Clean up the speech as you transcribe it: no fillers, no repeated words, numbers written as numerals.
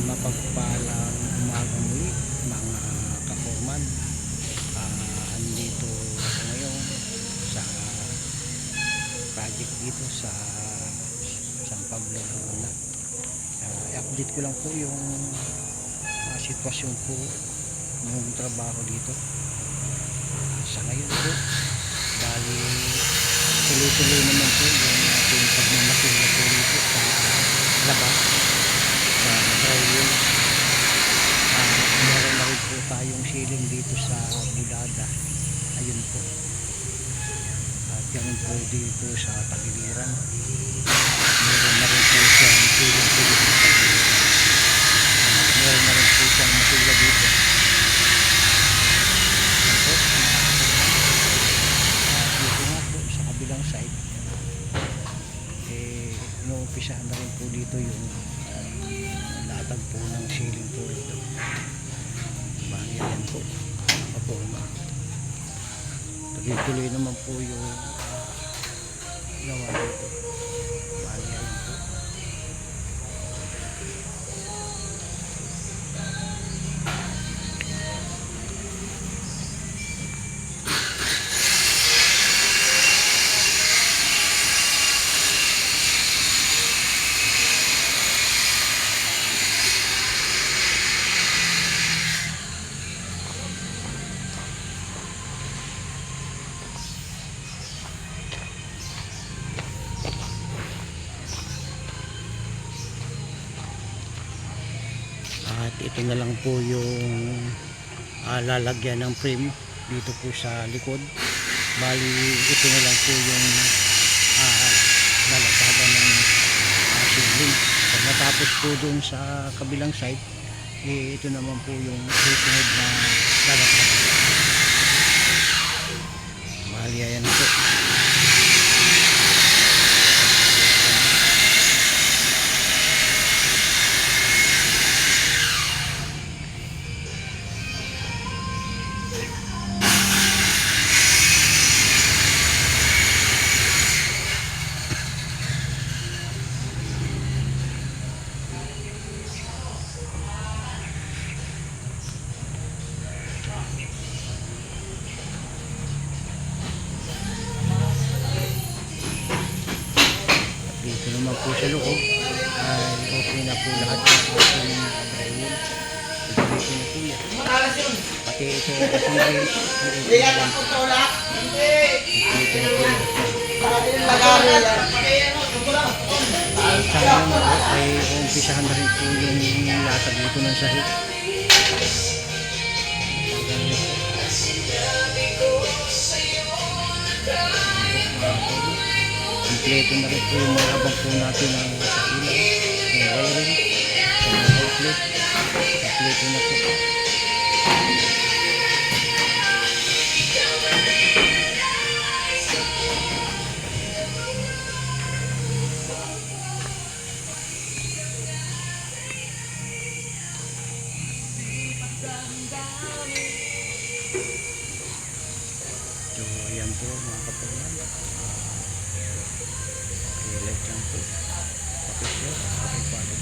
Mapagpalang umaga muli mga kaforman. Andito ako ngayon sa project dito sa San Pablo, Laguna. I-update ko lang po yung sitwasyon po ng trabaho dito sa ngayon po. Bali tuloy-tuloy naman po yung ating pagmamasilya po dito sa labas sa drywall. Meron na rin po tayong ceiling dito sa bulada, ayun po, at ganun po dito sa tagiliran. Meron na rin po siyang ceiling po dito sa tagiliran. Meron na rin po siyang masilya dito. Dito nga po sa kabilang side inuumpisahan na rin po dito yung latag po ng ceiling po ito. Bali yan po kaporma. Tuloy-tuloy naman po yung gawa dito. Bali yan po. At ito na lang po yung lalagyan ng frame dito po sa likod. Bali ito na lang po yung lalagyan ng ceiling. Pag natapos po dun sa kabilang side, ito naman po yung susunod na lalagyan. Bali ayan po. Dito naman po sa loob ay okay na po lahat ng ating drywall. Dito na po yan. Pati ito ating gate. Dito na po lahat. Sa ngayon po ay umpisahan na rin po yung latag dito ng sahig. Kompleto na rin po yung mga habang po natin ang sa ilaw, yung wiring, sa mga outlet. Kompleto na po. So ayan po mga kaporman. Like lang po, pakishare, pakipalo.